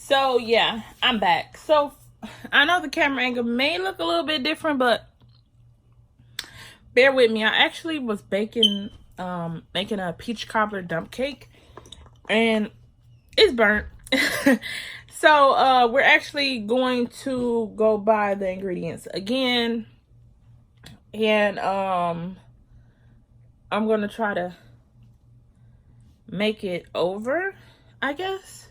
So yeah, I'm back. So I know the camera angle may look a little bit different, but bear with me. I actually was making a peach cobbler dump cake, and it's burnt. So we're actually going to go buy the ingredients again, and I'm gonna try to make it over, I guess.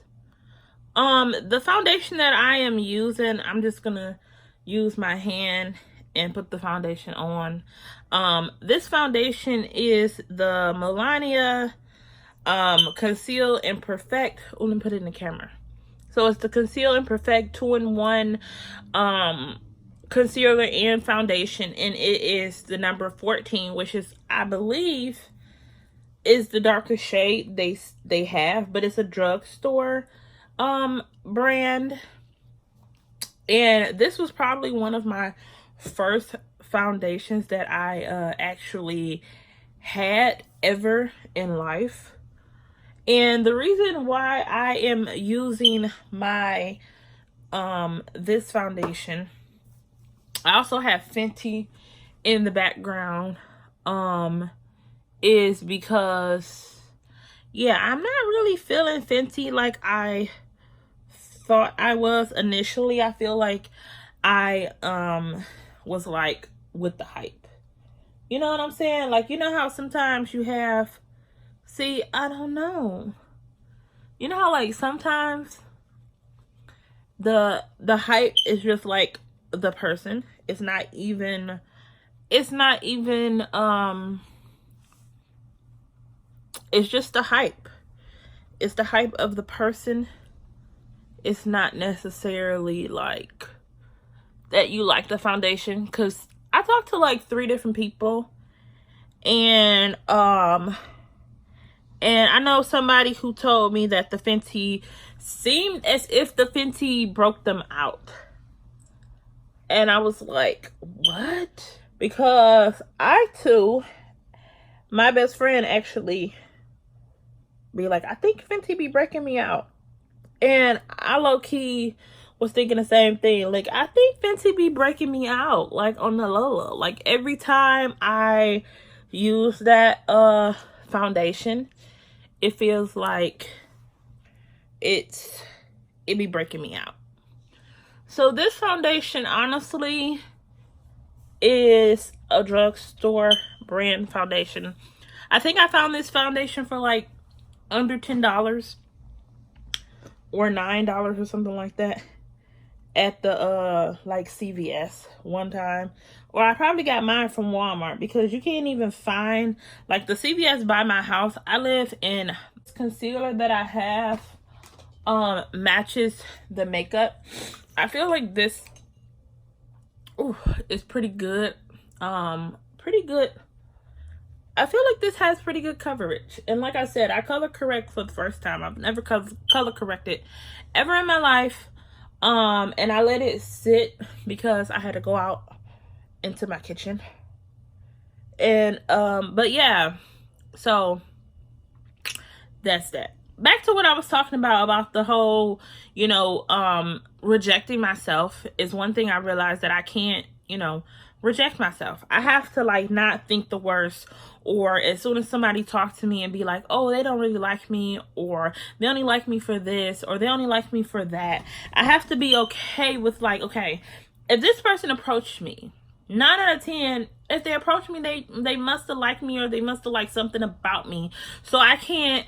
The foundation that I am using, I'm just gonna use my hand and put the foundation on. This foundation is the Melania Conceal and Perfect. Oh, let me put it in the camera. So it's the Conceal and Perfect 2-in-1 concealer and foundation, and it is the number 14, which is, I believe, is the darkest shade they have, but it's a drugstore brand. And this was probably one of my first foundations that I actually had ever in life. And the reason why I am using my this foundation, I also have Fenty in the background, is because, yeah, I'm not really feeling Fenty like I thought I was initially. I feel like I was like with the hype. You know what I'm saying? Like, you know how sometimes you have, see, I don't know. You know how like sometimes the hype is just like the person. It's not even it's just the hype. It's the hype of the person. It's not necessarily like that you like the foundation, because I talked to like 3 different people, and I know somebody who told me that the Fenty seemed as if the Fenty broke them out. And I was like, what? Because I too, my best friend actually be like, I think Fenty be breaking me out. And I low-key was thinking the same thing. Like, I think Fenty be breaking me out, like, on the low. Like, every time I use that foundation, it feels like it be breaking me out. So this foundation, honestly, is a drugstore brand foundation. I think I found this foundation for like under $10 or $9 or something like that at the like CVS one time. Or I probably got mine from Walmart, because you can't even find like the CVS by my house. I live in, this concealer that I have matches the makeup. I feel like this is pretty good. Pretty good. I feel like this has pretty good coverage. And like I said, I color correct for the first time. I've never color corrected ever in my life. And I let it sit because I had to go out into my kitchen. And but yeah, so that's that. Back to what I was talking about the whole, you know, rejecting myself is one thing I realized that I can't, you know, reject myself. I have to like not think the worst, or as soon as somebody talks to me and be like, oh, they don't really like me, or they only like me for this, or they only like me for that. I have to be okay with like, okay, if this person approached me, 9 out of 10, if they approach me, they must have liked me, or they must have liked something about me. So I can't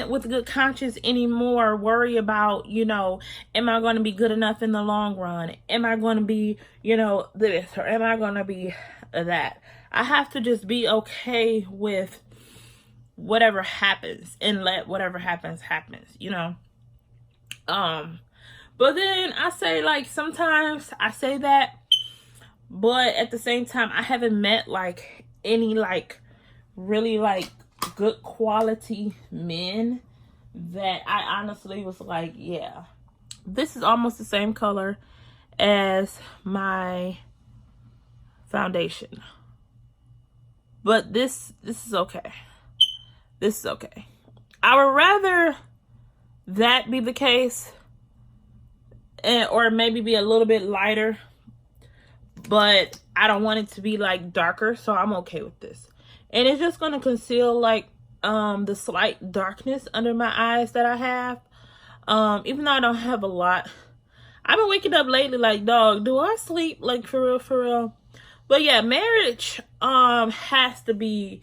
with good conscience anymore worry about, you know, am I going to be good enough in the long run? Am I going to be, you know, this, or am I going to be that? I have to just be okay with whatever happens and let whatever happens, you know? But then I say, like, sometimes I say that, but at the same time, I haven't met like any like really like good quality men that I honestly was like, yeah, this is almost the same color as my foundation, but this is okay. This is okay. I would rather that be the case or maybe be a little bit lighter, but I don't want it to be like darker, so I'm okay with this. And it's just gonna conceal like the slight darkness under my eyes that I have. Even though I don't have a lot. I've been waking up lately like, dog, do I sleep? Like, for real, for real. But yeah, marriage has to be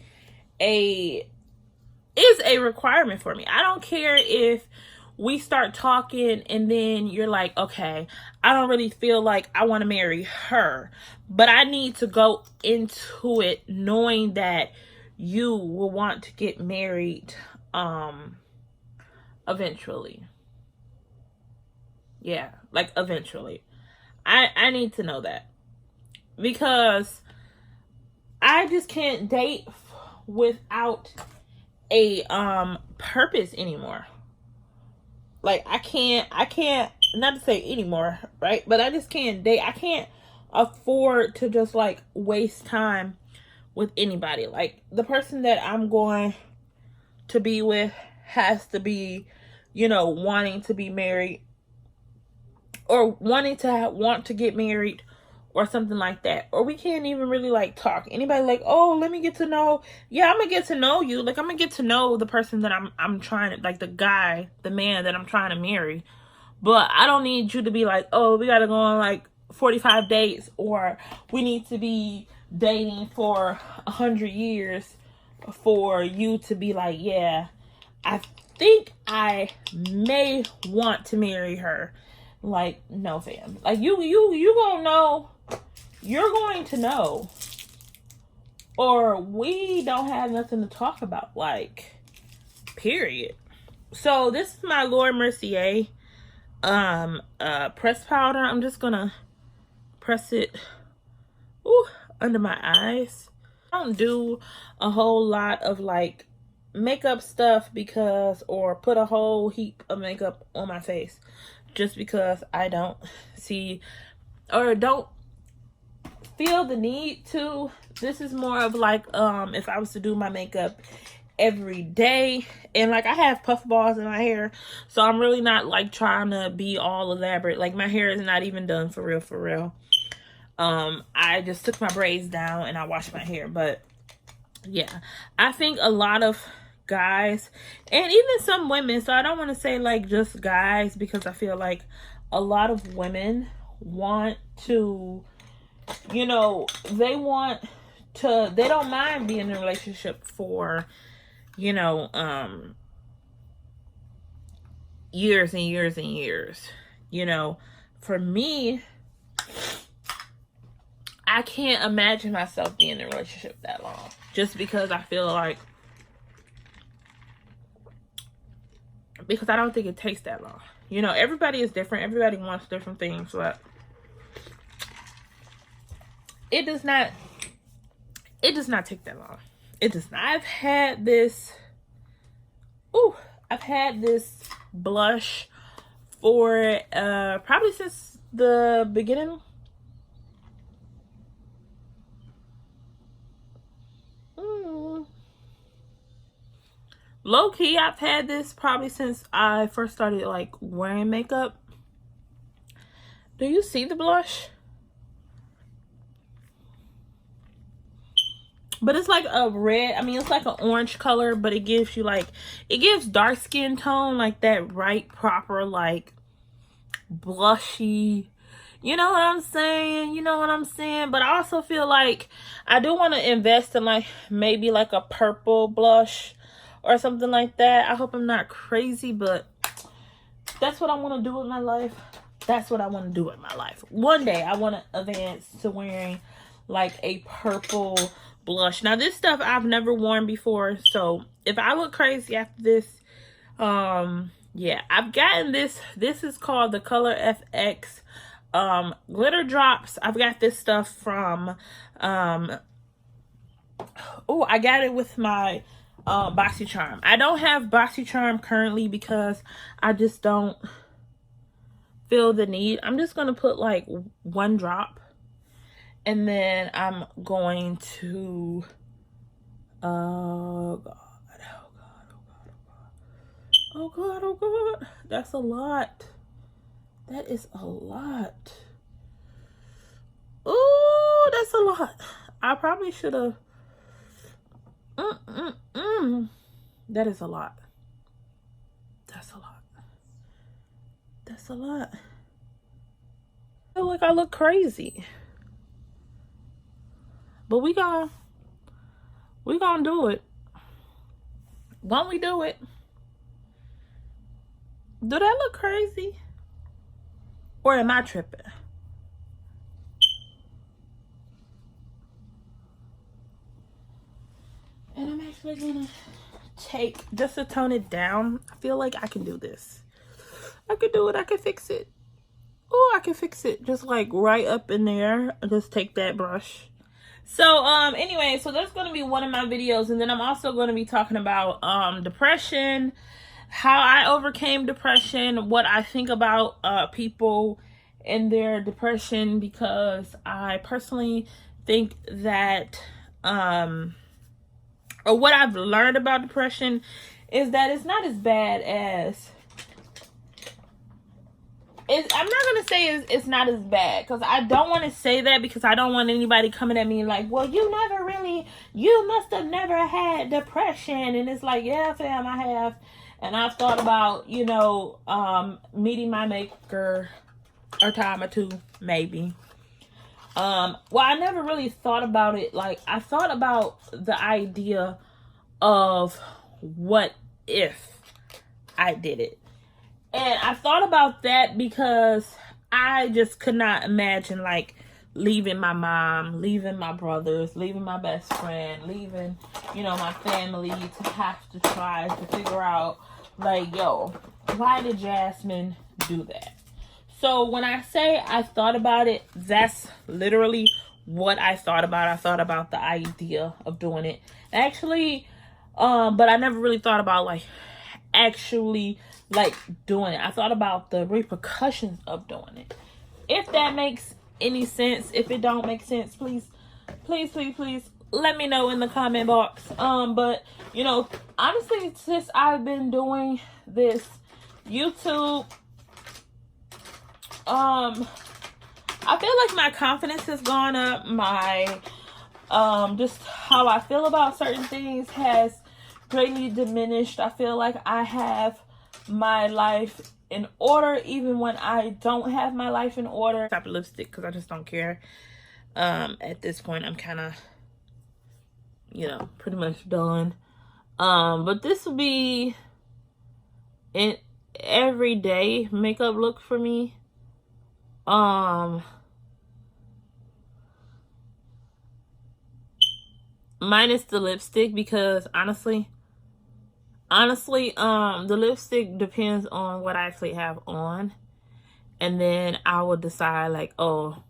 is a requirement for me. I don't care if we start talking and then you're like, okay, I don't really feel like I want to marry her, but I need to go into it knowing that you will want to get married eventually. Yeah, like eventually. I need to know that, because I just can't date without a purpose anymore. Like I can't not to say anymore, right? But I just can't date. I can't afford to just like waste time with anybody. Like the person that I'm going to be with has to be, wanting to be married, or wanting to want to get married, or something like that. Or we can't even really like talk. Anybody like, oh, let me get to know. Yeah, I'm gonna get to know you. Like I'm gonna get to know the person that I'm trying to, like the guy, the man that I'm trying to marry. But I don't need you to be like, oh, we gotta go on like 45 dates, or we need to be dating for 100 years for you to be like, yeah, I think I may want to marry her. Like, no, fam. Like you gonna know. You're going to know, or we don't have nothing to talk about. Like, period. So this is my Lord Mercier press powder. I'm just gonna press it under my eyes. I don't do a whole lot of like makeup stuff or put a whole heap of makeup on my face, just because I don't see or don't feel the need to. This is more of like if I was to do my makeup every day, and like I have puff balls in my hair, so I'm really not like trying to be all elaborate. Like my hair is not even done for real. I just took my braids down and I washed my hair. But yeah, I think a lot of guys, and even some women, so I don't want to say like just guys, because I feel like a lot of women want to, they don't mind being in a relationship for, years and years and years. For me, I can't imagine myself being in a relationship that long, just because I feel like, because I don't think it takes that long. Everybody is different. Everybody wants different things, but it does not take that long. It does not. I've had this blush for probably since the beginning. Low key, I've had this probably since I first started like wearing makeup. Do you see the blush? But it's like a red, it's like an orange color, but it gives you like, it gives dark skin tone, like that right proper like blushy, you know what I'm saying? But I also feel like I do want to invest in like maybe like a purple blush or something like that. I hope I'm not crazy, but that's what I want to do with my life. One day I want to advance to wearing like a purple blush. Now this stuff I've never worn before, so if I look crazy after this, yeah, I've gotten this. This is called the Color FX glitter drops. I've got this stuff from I got it with my BoxyCharm. I don't have BoxyCharm currently because I just don't feel the need. I'm just gonna put like one drop, and then I'm going to oh god, that's a lot. That is a lot. Ooh, that's a lot. I probably should have. That is a lot. That's a lot. That's a lot. I feel like I look crazy. But we gonna do it. Won't we do it? Do that look crazy? Or am I tripping? And I'm actually gonna take, just to tone it down. I feel like I can do this. I can do it. I can fix it. Oh, I can fix it. Just like right up in there. Just take that brush. So, anyway, so that's going to be one of my videos. And then I'm also going to be talking about, depression, how I overcame depression, what I think about, people and their depression, because I personally think that, or what I've learned about depression is that it's not as bad as, I'm not going to say it's not as bad, because I don't want to say that, because I don't want anybody coming at me like, well, you must have never had depression. And it's like, yeah, fam, I have. And I've thought about, meeting my maker a time or two, maybe. Well, I never really thought about it. Like, I thought about the idea of what if I did it. And I thought about that because I just could not imagine, like, leaving my mom, leaving my brothers, leaving my best friend, leaving, my family, to have to try to figure out, like, yo, why did Jasmine do that? So when I say I thought about it, that's literally what I thought about. I thought about the idea of doing it. Actually, but I never really thought about, like, actually, like, doing it. I thought about the repercussions of doing it. If that makes any sense. If it don't make sense, please let me know in the comment box. But honestly, since I've been doing this YouTube, I feel like my confidence has gone up. My just how I feel about certain things has greatly diminished. I feel like I have my life in order, even when I don't have my life in order. Type of lipstick, because I just don't care. At this point, I'm kind of, pretty much done. But this will be an everyday makeup look for me. Minus the lipstick, because honestly, the lipstick depends on what I actually have on. And then I will decide, like, oh,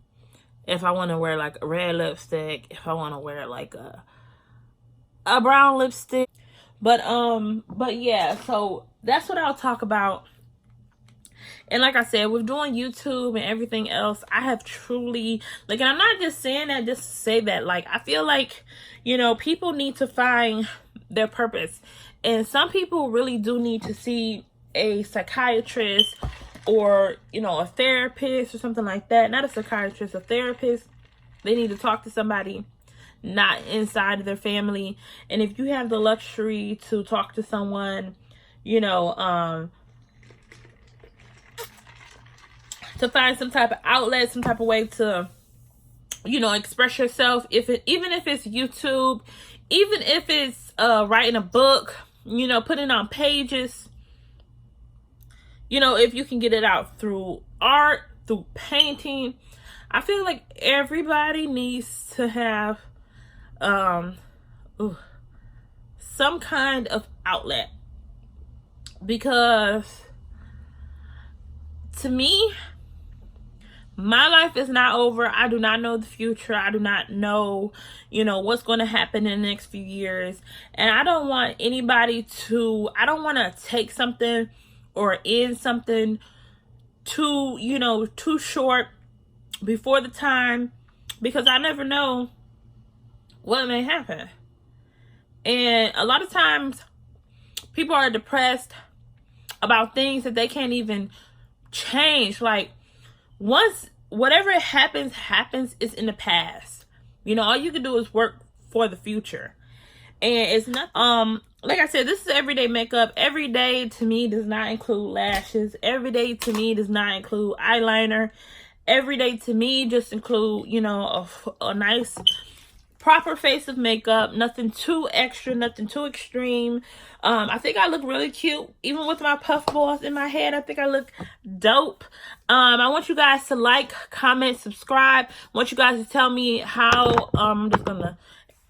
if I want to wear, like, a red lipstick, if I want to wear, like, a brown lipstick. But yeah, so that's what I'll talk about. And like I said, with doing YouTube and everything else, I have truly, like, and I'm not just saying that just to say that, like, I feel like, people need to find their purpose. And some people really do need to see a psychiatrist or, a therapist or something like that. Not a psychiatrist, a therapist. They need to talk to somebody not inside of their family. And if you have the luxury to talk to someone, to find some type of outlet, some type of way to, express yourself. Even if it's YouTube, even if it's writing a book, putting on pages, if you can get it out through art, through painting. I feel like everybody needs to have some kind of outlet, because to me, my life is not over. I do not know the future. I do not know, what's going to happen in the next few years. And I don't want anybody I don't want to take something or end something too short before the time, because I never know what may happen. And a lot of times people are depressed about things that they can't even change. Like, once whatever happens, it's in the past. You know, all you can do is work for the future. And it's not, like I said, this is everyday makeup. Every day to me does not include lashes. Every day to me does not include eyeliner. Every day to me just include, you know, a nice proper face of makeup. Nothing too extra, nothing too extreme. I think I look really cute. Even with my puffballs in my head, I think I look dope. I want you guys to like, comment, subscribe. I want you guys to tell me how, I'm just gonna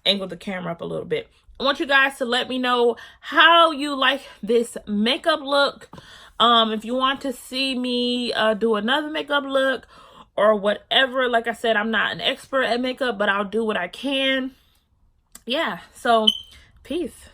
angle the camera up a little bit. I want you guys to let me know how you like this makeup look. If you want to see me do another makeup look or whatever. Like I said, I'm not an expert at makeup, but I'll do what I can. Yeah, so peace.